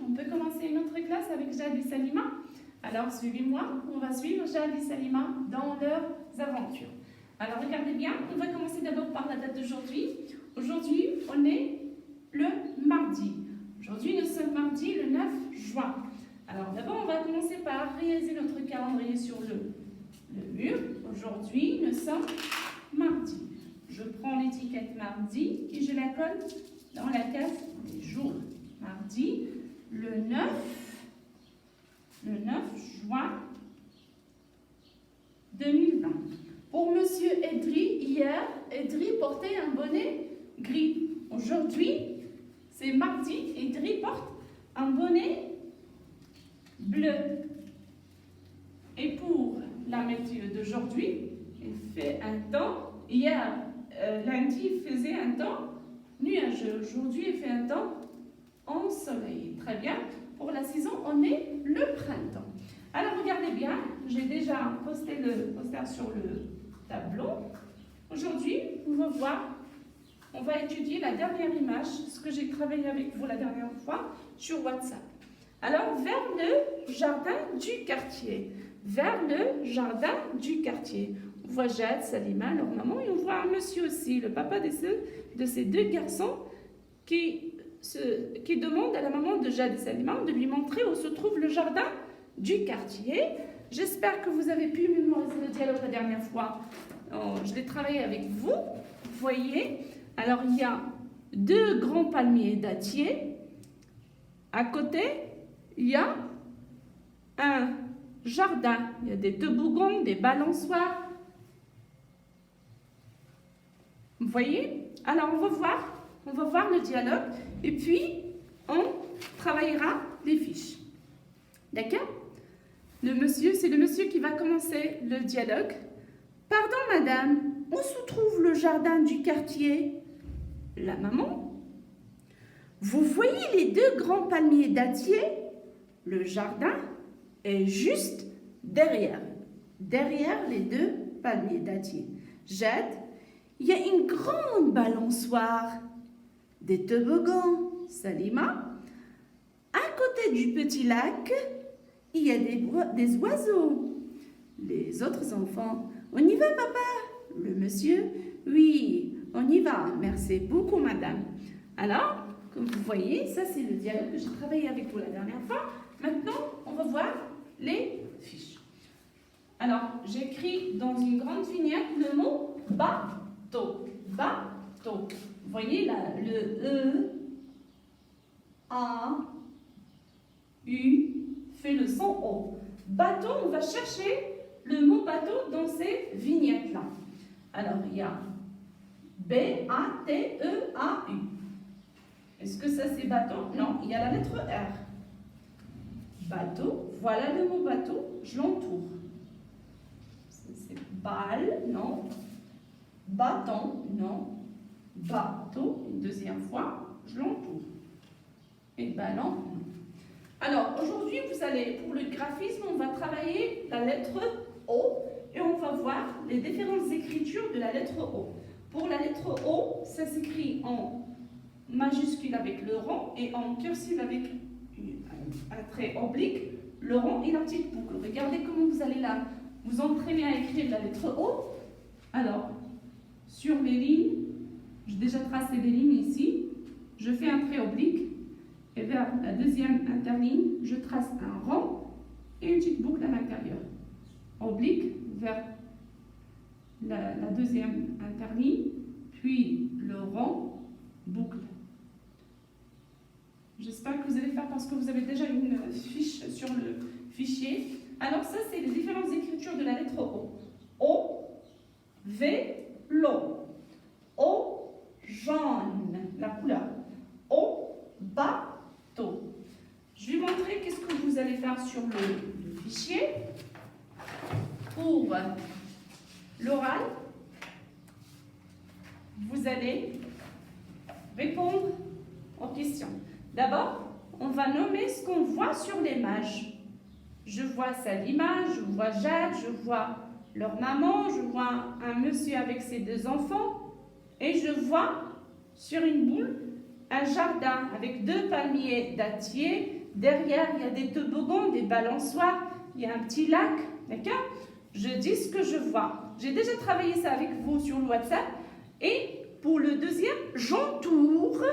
on peut commencer notre classe avec Jade et Salima. Alors suivez-moi, on va suivre Jade et Salima dans leurs aventures. Alors regardez bien, on va commencer d'abord par la date d'aujourd'hui. Aujourd'hui, on est le mardi. Aujourd'hui, nous sommes mardi le 9 juin. Alors d'abord, on va commencer par réaliser notre calendrier sur le mur. Aujourd'hui, nous sommes mardi. Je prends l'étiquette mardi et je la colle dans la case des jours. Mardi, le 9 juin 2020. Pour Monsieur Edry, hier, Edry portait un bonnet gris. Aujourd'hui, c'est mardi, Edry porte un bonnet bleu. Et pour la météo d'aujourd'hui, il fait un temps, hier, lundi, il faisait un temps nuageux. Aujourd'hui, il fait un temps ensoleillé. Très bien. Pour la saison, on est le printemps. Alors, regardez bien, j'ai déjà posté le poster sur le tableau. Aujourd'hui, on va étudier la dernière image, ce que j'ai travaillé avec vous la dernière fois sur WhatsApp. Alors, vers le jardin du quartier. Vers le jardin du quartier. On voit Jade, Salima, leur maman, et on voit un monsieur aussi, le papa de ces deux garçons qui demande à la maman de Jade et Salima de lui montrer où se trouve le jardin du quartier. J'espère que vous avez pu mémoriser le dialogue la dernière fois. Je l'ai travaillé avec vous. Vous voyez, alors il y a deux grands palmiers dattiers. À côté, il y a un jardin. Il y a des toboggans, des balançoires. Vous voyez? Alors on va voir le dialogue et puis on travaillera les fiches. D'accord? C'est le monsieur qui va commencer le dialogue. Pardon madame, où se trouve le jardin du quartier? La maman. Vous voyez les deux grands palmiers dattiers? Le jardin est juste derrière les deux palmiers dattiers. Jade, il y a une grande balançoire, des toboggans. Salima, à côté du petit lac, il y a des oiseaux. Les autres enfants, on y va papa? Le monsieur, oui, on y va. Merci beaucoup madame. Alors, comme vous voyez, ça c'est le dialogue que j'ai travaillé avec vous la dernière fois. Maintenant, on va voir les fiches. Alors, j'écris dans une grande vignette le mot bateau. Bateau. Vous voyez là, le E, A, U fait le son O. Bateau, on va chercher le mot bateau dans ces vignettes-là. Alors, il y a B-A-T-E-A-U. Est-ce que ça c'est bateau? Non, il y a la lettre R. Bateau, voilà le mot bateau, je l'entoure. C'est balle, non. Bâton, non. Bateau, une deuxième fois, je l'entoure. Et ballon, non. Alors, aujourd'hui, pour le graphisme, on va travailler la lettre O et on va voir les différentes écritures de la lettre O. Pour la lettre O, ça s'écrit en majuscule avec le rond et en cursive avec un trait oblique, le rond et la petite boucle. Regardez comment vous allez là vous entraîner à écrire la lettre O. Alors, sur les lignes, j'ai déjà tracé des lignes ici, je fais un trait oblique et vers la deuxième interligne, je trace un rond et une petite boucle à l'intérieur. Oblique vers la deuxième interligne, puis le rond, boucle. J'espère que vous allez faire parce que vous avez déjà une fiche sur le fichier. Alors ça, c'est les différentes écritures de la lettre O. O, vélo. O, jaune, la couleur. O, bateau. Je vais montrer qu'est-ce que vous allez faire sur le fichier. Pour l'oral, vous allez répondre aux questions. D'abord, on va nommer ce qu'on voit sur l'image. Je vois Salima, je vois Jade, je vois leur maman, je vois un monsieur avec ses deux enfants et je vois sur une boule un jardin avec deux palmiers dattiers, derrière, il y a des toboggans, des balançoires, il y a un petit lac, d'accord? Je dis ce que je vois. J'ai déjà travaillé ça avec vous sur le WhatsApp. Et pour le deuxième, j'entoure,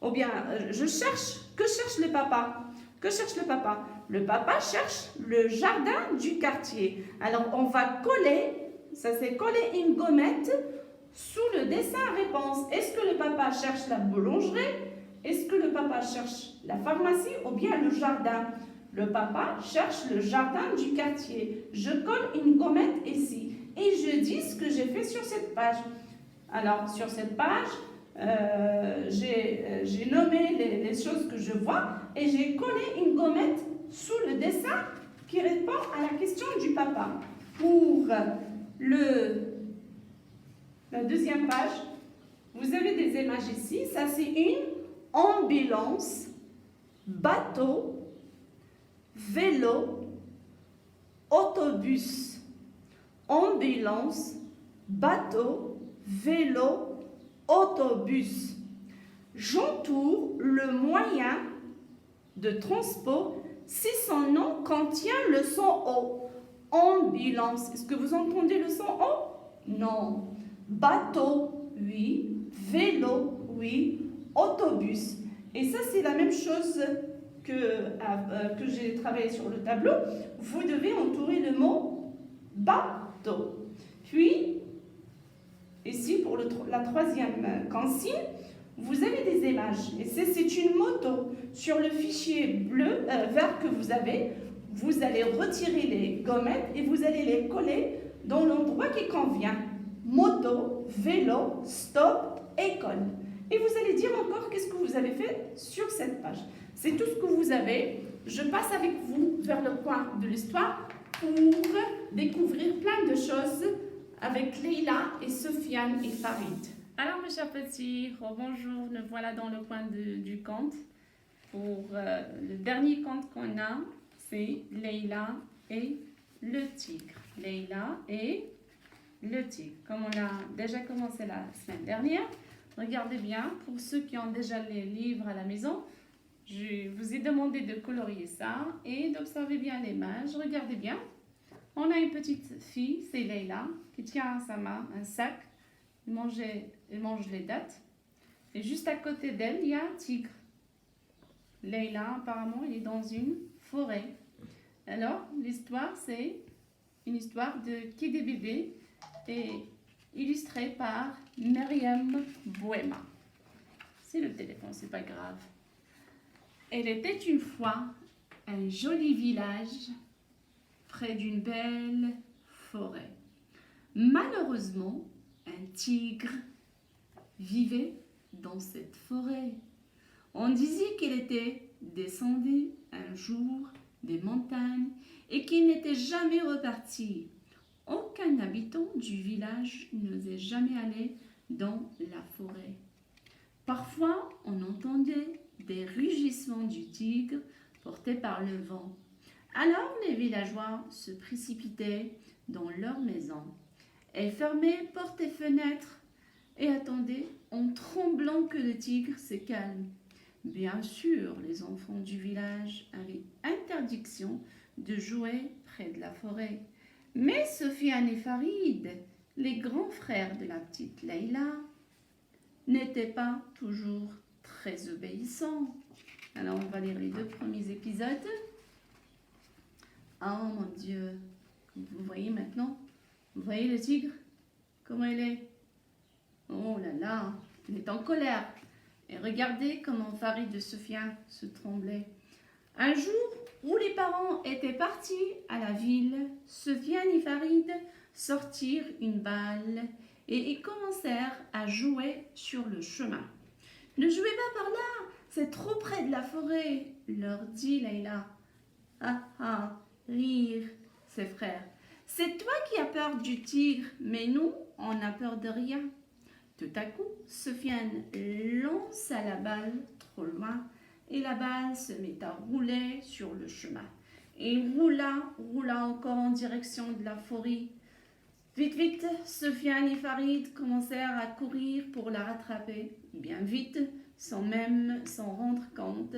ou bien je cherche, que cherche le papa? Que cherche le papa? Le papa cherche le jardin du quartier. Alors, on va coller, ça c'est coller une gommette sous le dessin réponse. Est-ce que le papa cherche la boulangerie? Est-ce que le papa cherche la pharmacie ou bien le jardin? Le papa cherche le jardin du quartier. Je colle une gommette ici et je dis ce que j'ai fait sur cette page. Alors, sur cette page, j'ai nommé les choses que je vois et j'ai collé une gommette sous le dessin qui répond à la question du papa. Pour la deuxième page, vous avez des images ici. Ça, c'est une ambulance, bateau, vélo, autobus. Ambulance, bateau, vélo, autobus. J'entoure le moyen de transport si son nom contient le son O. Ambulance. Est-ce que vous entendez le son O? Non. Bateau, oui. Vélo, oui. Autobus. Et ça, c'est la même chose que j'ai travaillé sur le tableau. Vous devez entourer le mot bateau. Puis, ici, pour la troisième consigne, vous avez des images. Et c'est une moto. Sur le fichier vert que vous avez, vous allez retirer les gommettes et vous allez les coller dans l'endroit qui convient. Moto, vélo, stop, école. Et vous allez dire encore qu'est-ce que vous avez fait sur cette page. C'est tout ce que vous avez. Je passe avec vous vers le coin de l'histoire pour découvrir plein de choses avec Leïla et Sofiane et Farid. Alors mes chers petits, bonjour, nous voilà dans le coin du conte. Pour le dernier conte qu'on a, c'est Leïla et le tigre. Leïla et le tigre. Comme on a déjà commencé la semaine dernière, regardez bien, pour ceux qui ont déjà les livres à la maison, je vous ai demandé de colorier ça et d'observer bien l'image. Regardez bien. On a une petite fille, c'est Leïla, qui tient à sa main un sac. Elle mange les dattes. Et juste à côté d'elle, il y a un tigre. Leïla, apparemment, elle est dans une forêt. Alors, l'histoire, c'est une histoire de Qui des bébés et illustrée par Myriam Boema. C'est le téléphone, c'est pas grave. Elle était une fois un joli village près d'une belle forêt. Malheureusement, un tigre vivait dans cette forêt. On disait qu'il était descendu un jour des montagnes et qu'il n'était jamais reparti. Aucun habitant du village n'osait jamais aller dans la forêt. Parfois, on entendait des rugissements du tigre portés par le vent. Alors les villageois se précipitaient dans leur maison. Elles fermaient portes et fenêtres et attendaient en tremblant que le tigre se calme. Bien sûr, les enfants du village avaient interdiction de jouer près de la forêt. Mais Sofiane et Farid, les grands frères de la petite Leïla, n'étaient pas toujours très obéissants. Alors on va lire les 2 premiers épisodes. Oh mon Dieu, vous voyez maintenant? Vous voyez le tigre? Comment il est? Oh là là, il est en colère. Et regardez comment Farid et Sofiane se tremblaient. Un jour où les parents étaient partis à la ville, Sofiane et Farid sortirent une balle et ils commencèrent à jouer sur le chemin. « Ne jouez pas par là, c'est trop près de la forêt », leur dit Leïla. « Ah ah », rirent ses frères. « C'est toi qui as peur du tigre, mais nous, on n'a peur de rien. » Tout à coup, Sofiane lança la balle trop loin et la balle se mit à rouler sur le chemin. Il roula encore en direction de la forêt. Vite, vite, Sofiane et Farid commencèrent à courir pour la rattraper. Bien vite, sans même s'en rendre compte,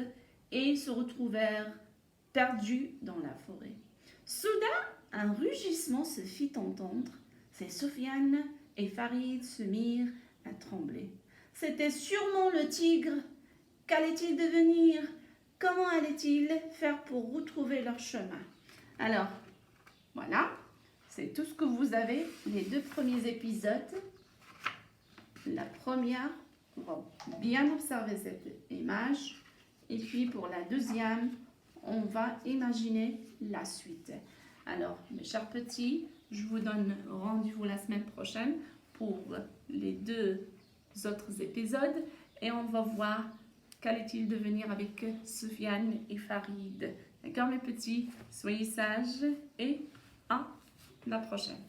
et se retrouvèrent perdus dans la forêt. Soudain, un rugissement se fit entendre. C'est Soufiane et Farid se mirent à trembler. C'était sûrement le tigre. Qu'allait-il devenir? Comment allaient-ils faire pour retrouver leur chemin? Alors, voilà, c'est tout ce que vous avez, les 2 premiers épisodes. La première, on va bien observer cette image. Et puis pour la deuxième, on va imaginer la suite. Alors, mes chers petits, je vous donne rendez-vous la semaine prochaine pour les 2 autres épisodes. Et on va voir qu'allait-il devenir avec Soufiane et Farid. D'accord mes petits? Soyez sages et à la prochaine.